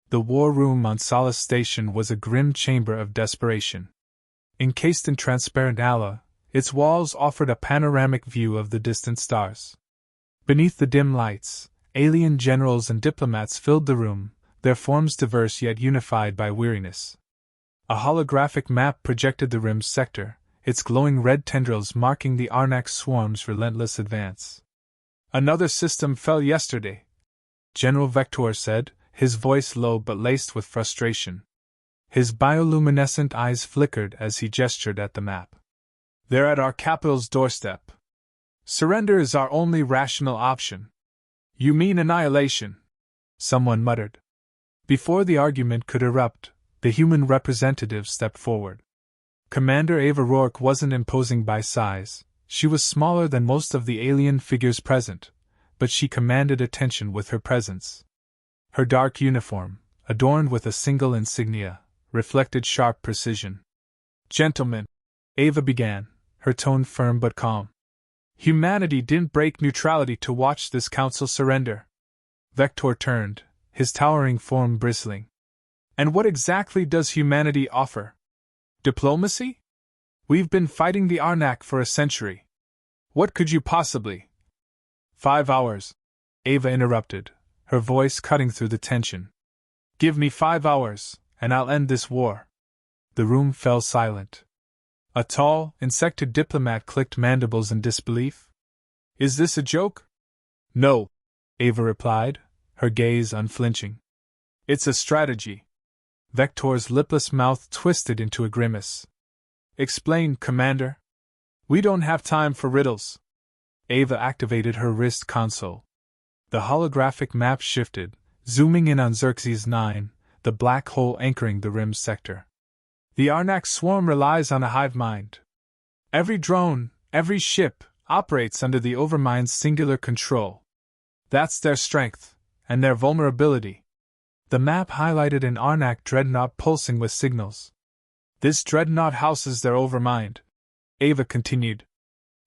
The war room on Solace Station was a grim chamber of desperation. Encased in transparent alloy, its walls offered a panoramic view of the distant stars. Beneath the dim lights, alien generals and diplomats filled the room, their forms diverse yet unified by weariness. A holographic map projected the rim's sector, its glowing red tendrils marking the Arnak swarm's relentless advance. "Another system fell yesterday," General Vector said, his voice low but laced with frustration. His bioluminescent eyes flickered as he gestured at the map. "They're at our capital's doorstep. Surrender is our only rational option." "You mean annihilation," someone muttered. Before the argument could erupt, the human representative stepped forward. Commander Ava Rourke wasn't imposing by size. She was smaller than most of the alien figures present, but she commanded attention with her presence. Her dark uniform, adorned with a single insignia, reflected sharp precision. "Gentlemen," Ava began, her tone firm but calm. "Humanity didn't break neutrality to watch this council surrender." Vector turned, his towering form bristling. "And what exactly does humanity offer? Diplomacy? We've been fighting the Arnak for a century. What could you possibly—" "5 hours," Ava interrupted, her voice cutting through the tension. "Give me 5 hours, and I'll end this war." The room fell silent. A tall, insected diplomat clicked mandibles in disbelief. "Is this a joke?" "No," Ava replied, her gaze unflinching. "It's a strategy." Vector's lipless mouth twisted into a grimace. "Explain, Commander." "We don't have time for riddles." Ava activated her wrist console. The holographic map shifted, zooming in on Xerxes 9, the black hole anchoring the rim's sector. "The Arnak swarm relies on a hive mind. Every drone, every ship, operates under the Overmind's singular control. That's their strength, and their vulnerability." The map highlighted an Arnak dreadnought pulsing with signals. "This dreadnought houses their Overmind," Ava continued.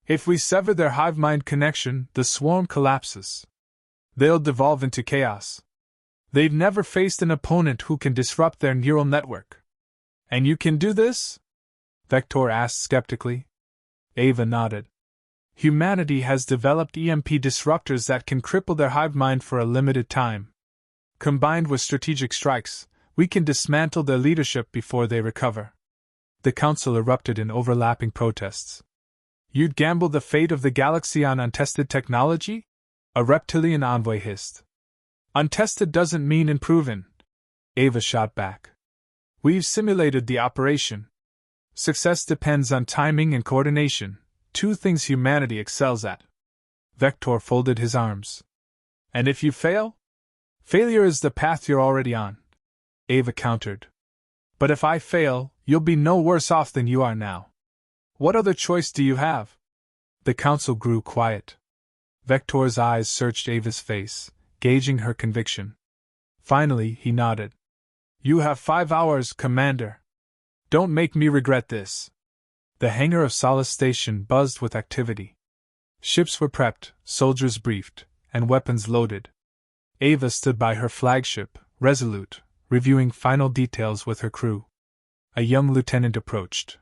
"If we sever their hive-mind connection, the swarm collapses. They'll devolve into chaos. They've never faced an opponent who can disrupt their neural network." "And you can do this?" Vector asked skeptically. Ava nodded. "Humanity has developed EMP disruptors that can cripple their hive mind for a limited time. Combined with strategic strikes, we can dismantle their leadership before they recover." The council erupted in overlapping protests. "You'd gamble the fate of the galaxy on untested technology?" a reptilian envoy hissed. "Untested doesn't mean unproven," Ava shot back. "We've simulated the operation. Success depends on timing and coordination, 2 things humanity excels at." Vector folded his arms. "And if you fail?" "Failure is the path you're already on," Ava countered. "But if I fail, you'll be no worse off than you are now. What other choice do you have?" The council grew quiet. Vector's eyes searched Ava's face, gauging her conviction. Finally, he nodded. "You have 5 hours, Commander. Don't make me regret this." The hangar of Solace Station buzzed with activity. Ships were prepped, soldiers briefed, and weapons loaded. Ava stood by her flagship, resolute, reviewing final details with her crew. A young lieutenant approached.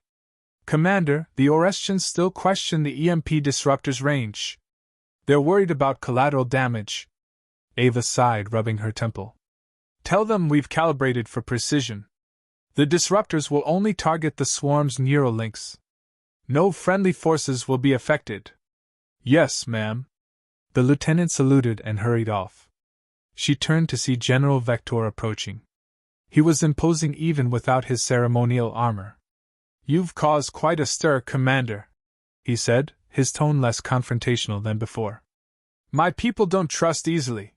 "Commander, the Orestians still question the EMP disruptor's range. They're worried about collateral damage." Ava sighed, rubbing her temple. "Tell them we've calibrated for precision. The disruptors will only target the swarm's neural links. No friendly forces will be affected." "Yes, ma'am." The lieutenant saluted and hurried off. She turned to see General Vector approaching. He was imposing even without his ceremonial armor. "You've caused quite a stir, Commander," he said, his tone less confrontational than before. "My people don't trust easily."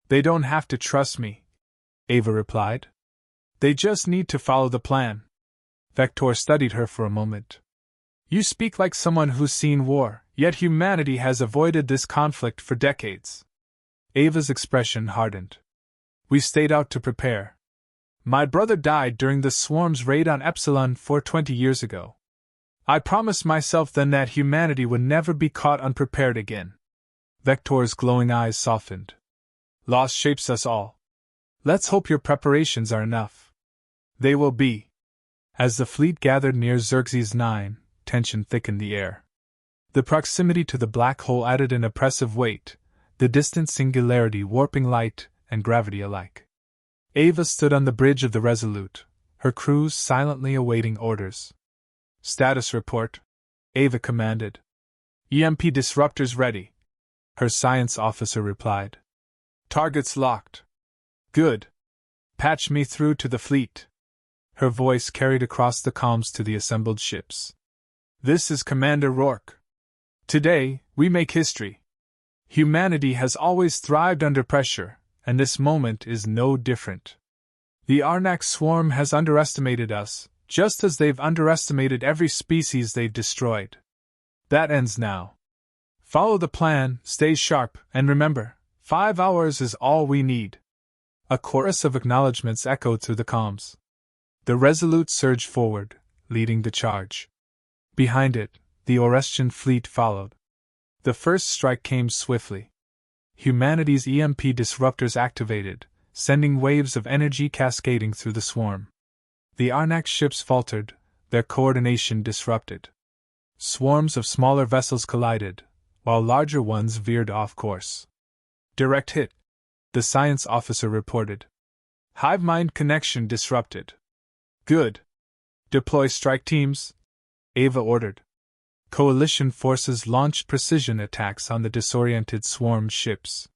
"They don't have to trust me," Ava replied. "They just need to follow the plan." Vector studied her for a moment. "You speak like someone who's seen war, yet humanity has avoided this conflict for decades." Ava's expression hardened. "We stayed out to prepare. My brother died during the swarm's raid on Epsilon 20 years ago. I promised myself then that humanity would never be caught unprepared again." Vector's glowing eyes softened. "Loss shapes us all. Let's hope your preparations are enough. They will be. As the fleet gathered near Xerxes 9, tension thickened the air. The proximity to the black hole added an oppressive weight, the distant singularity warping light and gravity alike. Ava stood on the bridge of the Resolute, her crews silently awaiting orders. Status report, Ava commanded. EMP disruptors ready, her science officer replied. Targets locked. Good. Patch me through to the fleet. Her voice carried across the comms to the assembled ships. This is Commander Rourke. Today, we make history. Humanity has always thrived under pressure, and this moment is no different. The Arnak swarm has underestimated us, just as they've underestimated every species they've destroyed. That ends now. Follow the plan, stay sharp, and remember, 5 hours is all we need. A chorus of acknowledgments echoed through the comms. The Resolute surged forward, leading the charge. Behind it, the Orestian fleet followed. The first strike came swiftly. Humanity's EMP disruptors activated, sending waves of energy cascading through the swarm. The Arnak ships faltered, their coordination disrupted. Swarms of smaller vessels collided, while larger ones veered off course. Direct hit, the science officer reported. Hive mind connection disrupted. Good. Deploy strike teams, Ava ordered. Coalition forces launched precision attacks on the disoriented swarm ships.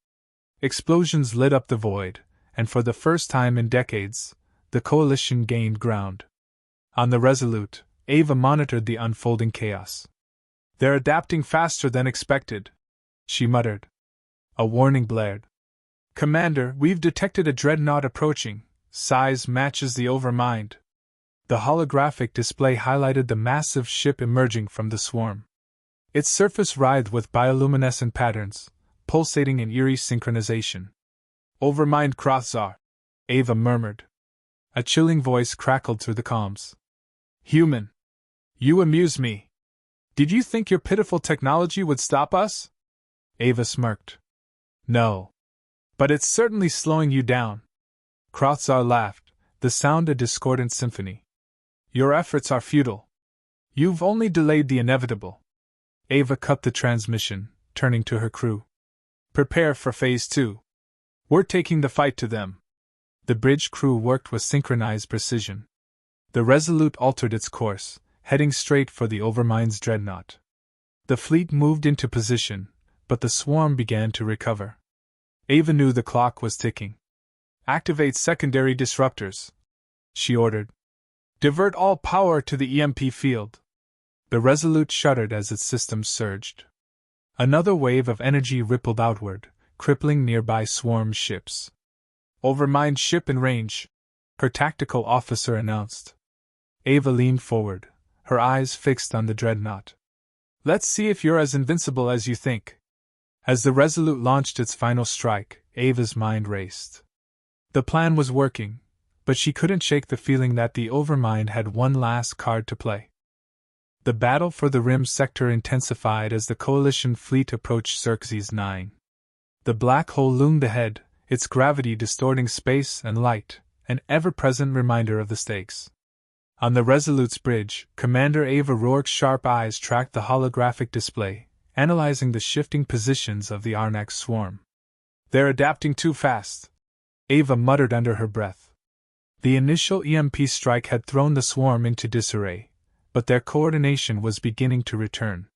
Explosions lit up the void, and for the first time in decades, the coalition gained ground. On the Resolute, Ava monitored the unfolding chaos. They're adapting faster than expected, she muttered. A warning blared. Commander, we've detected a dreadnought approaching. Size matches the Overmind. The holographic display highlighted the massive ship emerging from the swarm. Its surface writhed with bioluminescent patterns, pulsating in eerie synchronization. Overmind Krothzar, Ava murmured. A chilling voice crackled through the comms. Human. You amuse me. Did you think your pitiful technology would stop us? Ava smirked. No. But it's certainly slowing you down. Krothzar laughed, the sound a discordant symphony. Your efforts are futile. You've only delayed the inevitable. Ava cut the transmission, turning to her crew. Prepare for Phase 2. We're taking the fight to them. The bridge crew worked with synchronized precision. The Resolute altered its course, heading straight for the Overmind's dreadnought. The fleet moved into position, but the swarm began to recover. Ava knew the clock was ticking. Activate secondary disruptors, she ordered. Divert all power to the EMP field. The Resolute shuddered as its systems surged. Another wave of energy rippled outward, crippling nearby swarm ships. Overmind ship in range, her tactical officer announced. Ava leaned forward, her eyes fixed on the dreadnought. Let's see if you're as invincible as you think. As the Resolute launched its final strike, Ava's mind raced. The plan was working, but she couldn't shake the feeling that the Overmind had one last card to play. The battle for the Rim sector intensified as the Coalition fleet approached Xerxes 9. The black hole loomed ahead, its gravity distorting space and light, an ever-present reminder of the stakes. On the Resolute's bridge, Commander Ava Rourke's sharp eyes tracked the holographic display, analyzing the shifting positions of the Arnak swarm. They're adapting too fast, Ava muttered under her breath. The initial EMP strike had thrown the swarm into disarray, but their coordination was beginning to return.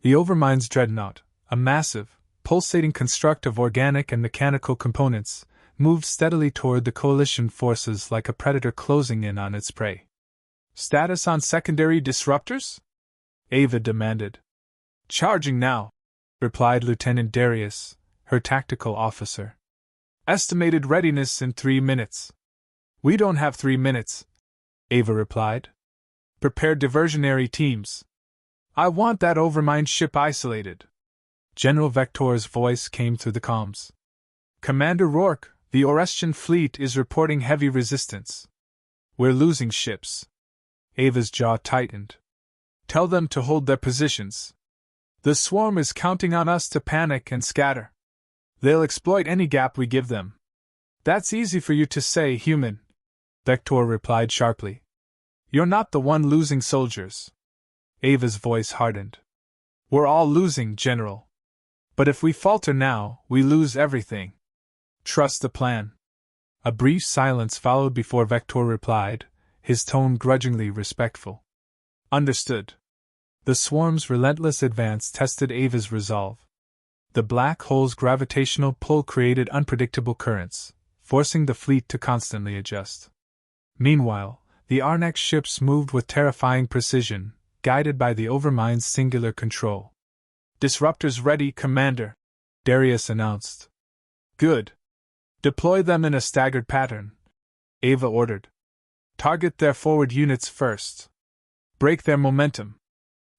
The Overmind's dreadnought, a massive, pulsating construct of organic and mechanical components, moved steadily toward the coalition forces like a predator closing in on its prey. Status on secondary disruptors? Ava demanded. Charging now, replied Lieutenant Darius, her tactical officer. Estimated readiness in 3 minutes. We don't have 3 minutes, Ava replied. Prepare diversionary teams. I want that Overmind ship isolated. General Vector's voice came through the comms. Commander Rourke, the Orestian fleet is reporting heavy resistance. We're losing ships. Ava's jaw tightened. Tell them to hold their positions. The swarm is counting on us to panic and scatter. They'll exploit any gap we give them. That's easy for you to say, human, Vector replied sharply. You're not the one losing soldiers. Ava's voice hardened. We're all losing, General. But if we falter now, we lose everything. Trust the plan. A brief silence followed before Vector replied, his tone grudgingly respectful. Understood. The swarm's relentless advance tested Ava's resolve. The black hole's gravitational pull created unpredictable currents, forcing the fleet to constantly adjust. Meanwhile, the Arnak ships moved with terrifying precision, guided by the Overmind's singular control. Disruptors ready, Commander, Darius announced. Good. Deploy them in a staggered pattern, Ava ordered. Target their forward units first. Break their momentum.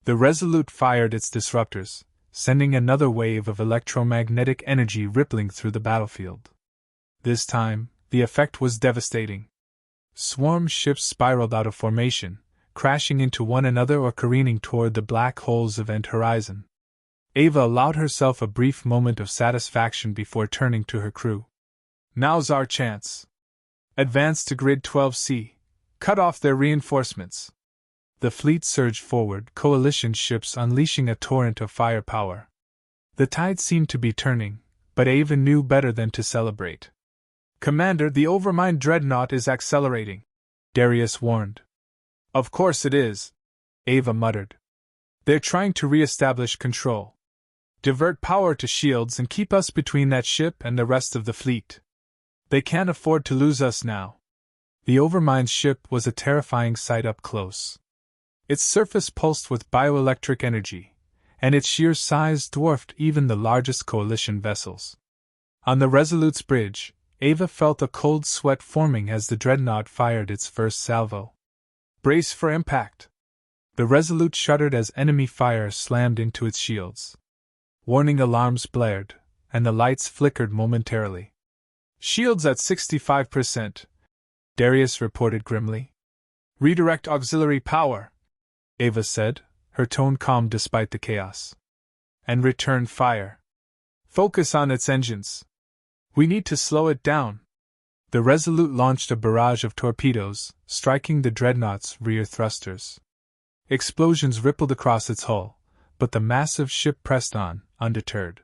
The Resolute fired its disruptors, sending another wave of electromagnetic energy rippling through the battlefield. This time, the effect was devastating. Swarm ships spiraled out of formation, crashing into one another or careening toward the black hole's event horizon. Ava allowed herself a brief moment of satisfaction before turning to her crew. Now's our chance. Advance to Grid 12C. Cut off their reinforcements. The fleet surged forward, coalition ships unleashing a torrent of firepower. The tide seemed to be turning, but Ava knew better than to celebrate. Commander, the Overmind dreadnought is accelerating, Darius warned. Of course it is, Ava muttered. They're trying to re-establish control. Divert power to shields and keep us between that ship and the rest of the fleet. They can't afford to lose us now. The Overmind's ship was a terrifying sight up close. Its surface pulsed with bioelectric energy, and its sheer size dwarfed even the largest coalition vessels. On the Resolute's bridge, Ava felt a cold sweat forming as the dreadnought fired its first salvo. Brace for impact! The Resolute shuddered as enemy fire slammed into its shields. Warning alarms blared, and the lights flickered momentarily. Shields at 65%, Darius reported grimly. Redirect auxiliary power, Ava said, her tone calm despite the chaos. And return fire. Focus on its engines. We need to slow it down. The Resolute launched a barrage of torpedoes, striking the dreadnought's rear thrusters. Explosions rippled across its hull, but the massive ship pressed on, undeterred.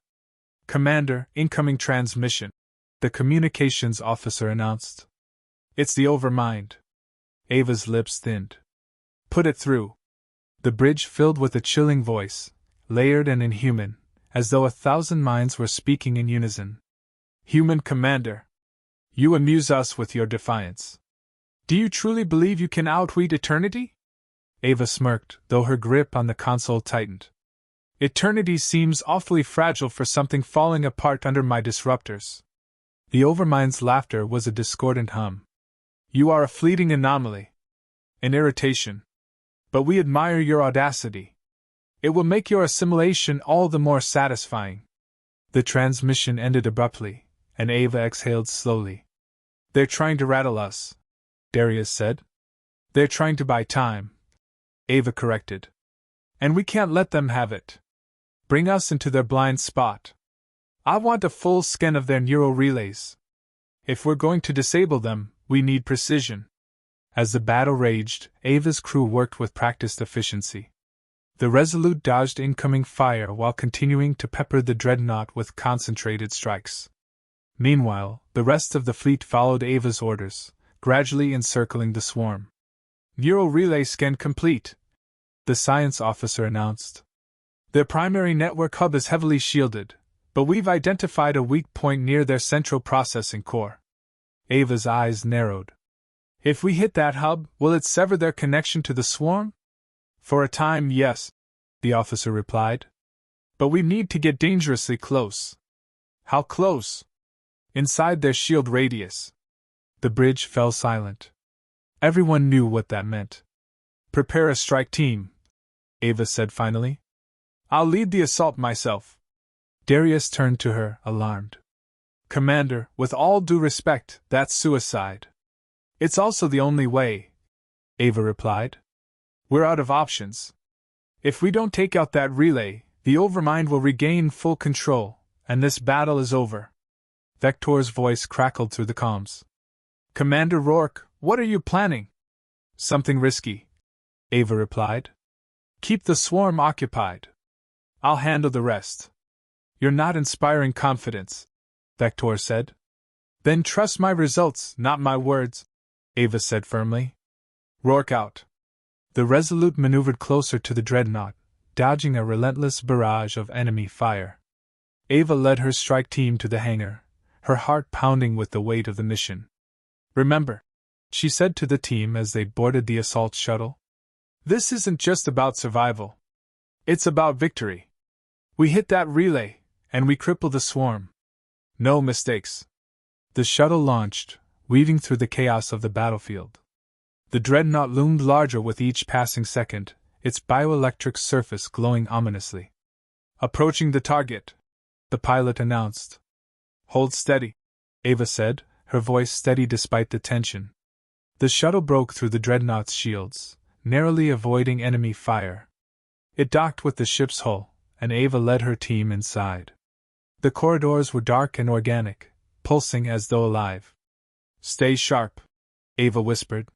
Commander, incoming transmission, the communications officer announced. It's the Overmind. Ava's lips thinned. Put it through. The bridge filled with a chilling voice, layered and inhuman, as though 1,000 minds were speaking in unison. Human Commander, you amuse us with your defiance. Do you truly believe you can outwit eternity? Ava smirked, though her grip on the console tightened. Eternity seems awfully fragile for something falling apart under my disruptors. The Overmind's laughter was a discordant hum. You are a fleeting anomaly. An irritation. But we admire your audacity. It will make your assimilation all the more satisfying. The transmission ended abruptly, and Ava exhaled slowly. They're trying to rattle us, Darius said. They're trying to buy time, Ava corrected. And we can't let them have it. Bring us into their blind spot. I want a full scan of their neural relays. If we're going to disable them, we need precision. As the battle raged, Ava's crew worked with practiced efficiency. The Resolute dodged incoming fire while continuing to pepper the dreadnought with concentrated strikes. Meanwhile, the rest of the fleet followed Ava's orders, gradually encircling the swarm. Neural relay scan complete, the science officer announced. Their primary network hub is heavily shielded, but we've identified a weak point near their central processing core. Ava's eyes narrowed. If we hit that hub, will it sever their connection to the swarm? For a time, yes, the officer replied. But we need to get dangerously close. How close? Inside their shield radius. The bridge fell silent. Everyone knew what that meant. Prepare a strike team, Ava said finally. I'll lead the assault myself. Darius turned to her, alarmed. Commander, with all due respect, that's suicide. It's also the only way, Ava replied. We're out of options. If we don't take out that relay, the Overmind will regain full control, and this battle is over. Vector's voice crackled through the comms. Commander Rourke, what are you planning? Something risky, Ava replied. Keep the swarm occupied. I'll handle the rest. You're not inspiring confidence, Vector said. Then trust my results, not my words, Ava said firmly. Rourke out. The Resolute maneuvered closer to the dreadnought, dodging a relentless barrage of enemy fire. Ava led her strike team to the hangar, her heart pounding with the weight of the mission. Remember, she said to the team as they boarded the assault shuttle, this isn't just about survival. It's about victory. We hit that relay, and we cripple the swarm. No mistakes. The shuttle launched, weaving through the chaos of the battlefield. The dreadnought loomed larger with each passing second, its bioelectric surface glowing ominously. Approaching the target, the pilot announced. Hold steady, Ava said, her voice steady despite the tension. The shuttle broke through the dreadnought's shields, narrowly avoiding enemy fire. It docked with the ship's hull, and Ava led her team inside. The corridors were dark and organic, pulsing as though alive. Stay sharp, Ava whispered.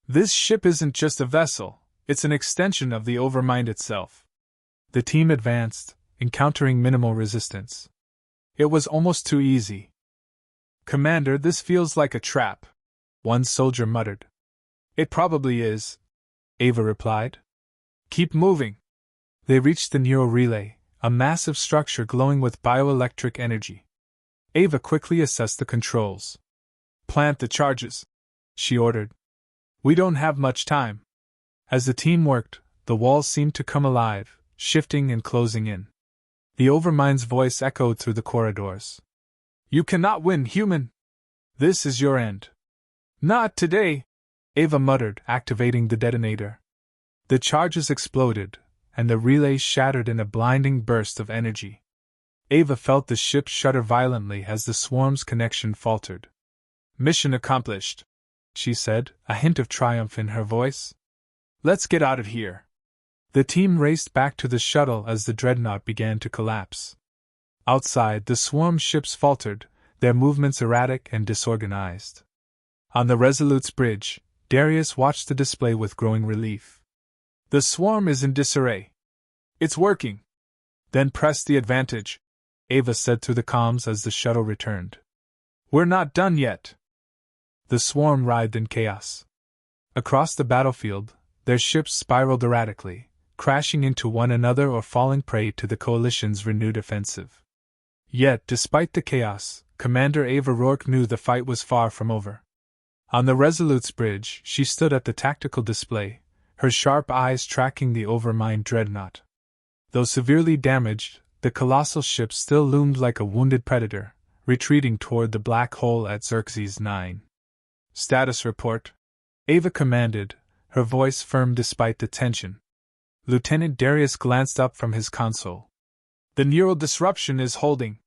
This ship isn't just a vessel, it's an extension of the Overmind itself. The team advanced, encountering minimal resistance. It was almost too easy. Commander, this feels like a trap, one soldier muttered. It probably is, Ava replied. Keep moving. They reached the Neo relay, a massive structure glowing with bioelectric energy. Ava quickly assessed the controls. Plant the charges, she ordered. We don't have much time. As the team worked, the walls seemed to come alive, shifting and closing in. The Overmind's voice echoed through the corridors. You cannot win, human! This is your end. Not today, Ava muttered, activating the detonator. The charges exploded, and the relay shattered in a blinding burst of energy. Ava felt the ship shudder violently as the swarm's connection faltered. Mission accomplished, she said, a hint of triumph in her voice. Let's get out of here. The team raced back to the shuttle as the dreadnought began to collapse. Outside, the swarm ships faltered, their movements erratic and disorganized. On the Resolute's bridge, Darius watched the display with growing relief. The swarm is in disarray. It's working. Then press the advantage, Ava said through the comms as the shuttle returned. We're not done yet. The swarm writhed in chaos. Across the battlefield, their ships spiraled erratically, crashing into one another or falling prey to the coalition's renewed offensive. Yet, despite the chaos, Commander Ava Rourke knew the fight was far from over. On the Resolute's bridge, she stood at the tactical display, her sharp eyes tracking the Overmind dreadnought. Though severely damaged, the colossal ship still loomed like a wounded predator, retreating toward the black hole at Xerxes 9. Status report, Ava commanded, her voice firm despite the tension. Lieutenant Darius glanced up from his console. The neural disruption is holding.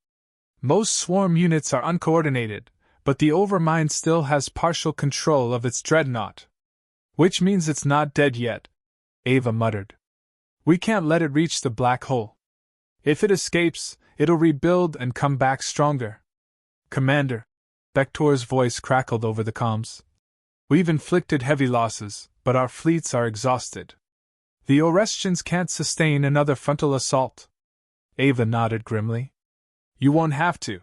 Most swarm units are uncoordinated, but the Overmind still has partial control of its dreadnought. Which means it's not dead yet, Ava muttered. We can't let it reach the black hole. If it escapes, it'll rebuild and come back stronger. Commander, Vector's voice crackled over the comms. We've inflicted heavy losses, but our fleets are exhausted. The Orestians can't sustain another frontal assault. Ava nodded grimly. You won't have to.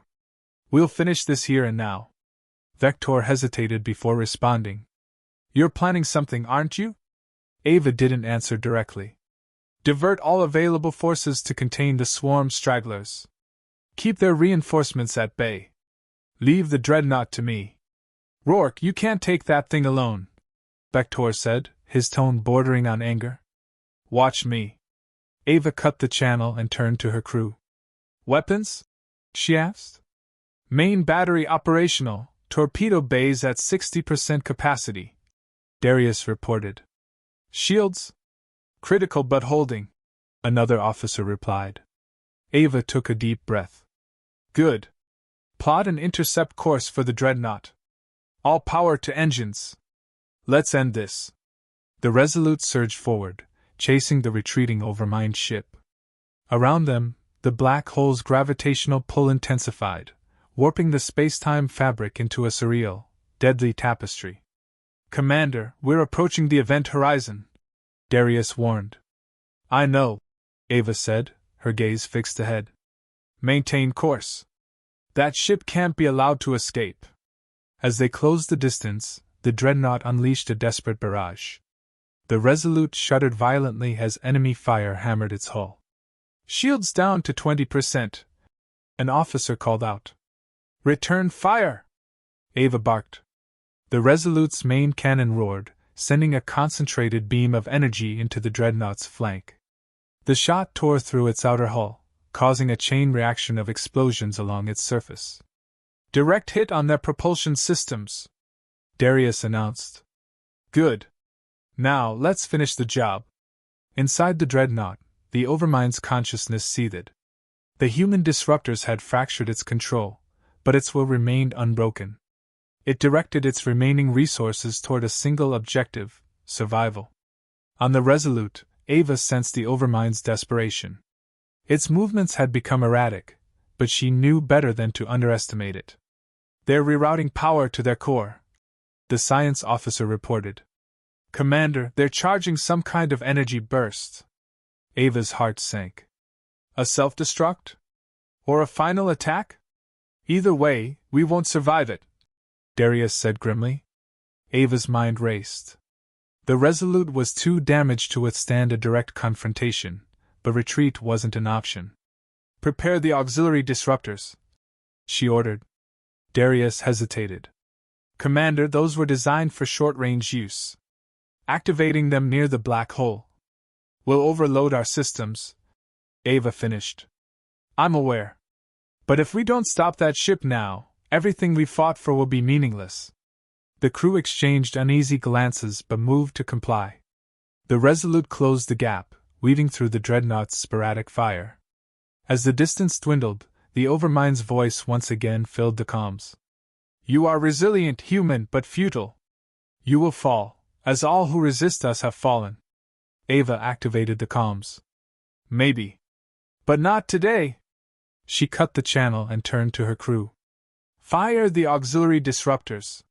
We'll finish this here and now. Vector hesitated before responding. You're planning something, aren't you? Ava didn't answer directly. Divert all available forces to contain the swarm stragglers. Keep their reinforcements at bay. Leave the dreadnought to me. Rourke, you can't take that thing alone, Vector said, his tone bordering on anger. Watch me. Ava cut the channel and turned to her crew. Weapons? She asked. Main battery operational, torpedo bays at 60% capacity, Darius reported. Shields? Critical but holding, another officer replied. Ava took a deep breath. Good. Plot an intercept course for the dreadnought. All power to engines. Let's end this. The Resolute surged forward, chasing the retreating Overmind ship. Around them, the black hole's gravitational pull intensified, warping the space-time fabric into a surreal, deadly tapestry. "Commander, we're approaching the event horizon," Darius warned. "I know," Ava said, her gaze fixed ahead. "Maintain course. That ship can't be allowed to escape." As they closed the distance, the dreadnought unleashed a desperate barrage. The Resolute shuddered violently as enemy fire hammered its hull. "Shields down to 20%, an officer called out. "Return fire!" Ava barked. The Resolute's main cannon roared, sending a concentrated beam of energy into the dreadnought's flank. The shot tore through its outer hull, causing a chain reaction of explosions along its surface. "Direct hit on their propulsion systems," Darius announced. "Good. Now, let's finish the job." Inside the dreadnought, the Overmind's consciousness seethed. The human disruptors had fractured its control, but its will remained unbroken. It directed its remaining resources toward a single objective: survival. On the Resolute, Ava sensed the Overmind's desperation. Its movements had become erratic, but she knew better than to underestimate it. "They're rerouting power to their core," the science officer reported. "Commander, they're charging some kind of energy burst." Ava's heart sank. A self-destruct? Or a final attack? "Either way, we won't survive it," Darius said grimly. Ava's mind raced. The Resolute was too damaged to withstand a direct confrontation, but retreat wasn't an option. "Prepare the auxiliary disruptors," she ordered. Darius hesitated. "Commander, those were designed for short-range use. Activating them near the black hole will overload our systems," Ava finished. "I'm aware. But if we don't stop that ship now, everything we fought for will be meaningless." The crew exchanged uneasy glances but moved to comply. The Resolute closed the gap, weaving through the dreadnought's sporadic fire. As the distance dwindled, the Overmind's voice once again filled the comms. "You are resilient, human, but futile. You will fall, as all who resist us have fallen." Ava activated the comms. "Maybe. But not today." She cut the channel and turned to her crew. "Fire the auxiliary disruptors."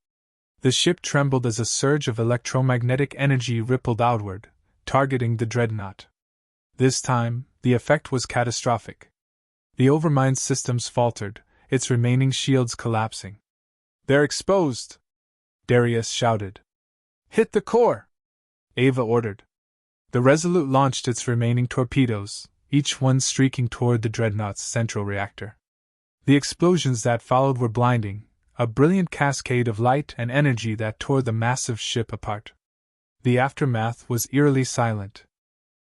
The ship trembled as a surge of electromagnetic energy rippled outward, targeting the dreadnought. This time, the effect was catastrophic. The Overmind's systems faltered, its remaining shields collapsing. "They're exposed!" Darius shouted. "Hit the core!" Ava ordered. The Resolute launched its remaining torpedoes, each one streaking toward the dreadnought's central reactor. The explosions that followed were blinding, a brilliant cascade of light and energy that tore the massive ship apart. The aftermath was eerily silent.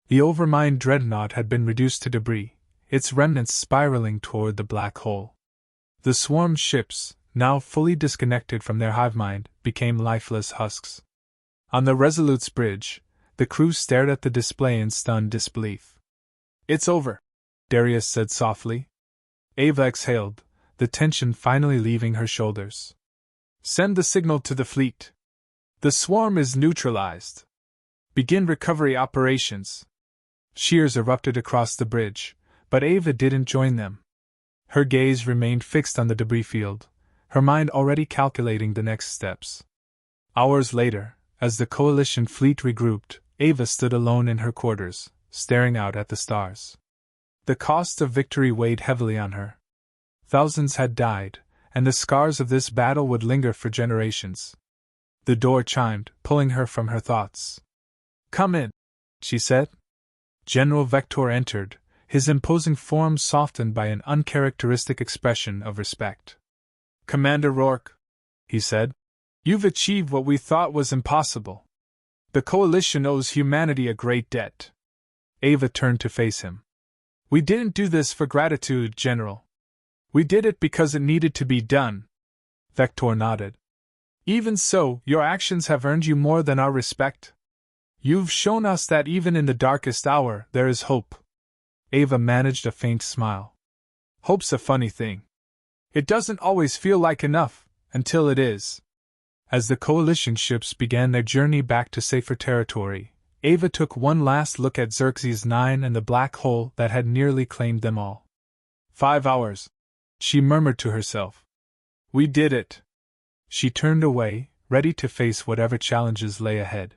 The Overmind dreadnought had been reduced to debris, its remnants spiraling toward the black hole. The swarm ships, now fully disconnected from their hive mind, became lifeless husks. On the Resolute's bridge, the crew stared at the display in stunned disbelief. "It's over," Darius said softly. Ava exhaled, the tension finally leaving her shoulders. "Send the signal to the fleet. The swarm is neutralized. Begin recovery operations." Cheers erupted across the bridge, but Ava didn't join them. Her gaze remained fixed on the debris field, her mind already calculating the next steps. Hours later, as the coalition fleet regrouped, Ava stood alone in her quarters, staring out at the stars. The cost of victory weighed heavily on her. Thousands had died, and the scars of this battle would linger for generations. The door chimed, pulling her from her thoughts. "Come in," she said. General Vector entered, his imposing form softened by an uncharacteristic expression of respect. "Commander Rourke," he said, "you've achieved what we thought was impossible. The Coalition owes humanity a great debt." Ava turned to face him. "We didn't do this for gratitude, General. We did it because it needed to be done." Vector nodded. "Even so, your actions have earned you more than our respect. You've shown us that even in the darkest hour, there is hope." Ava managed a faint smile. "Hope's a funny thing. It doesn't always feel like enough, until it is." As the Coalition ships began their journey back to safer territory, Ava took one last look at Xerxes 9 and the black hole that had nearly claimed them all. 5 hours, she murmured to herself, We did it! She turned away, ready to face whatever challenges lay ahead.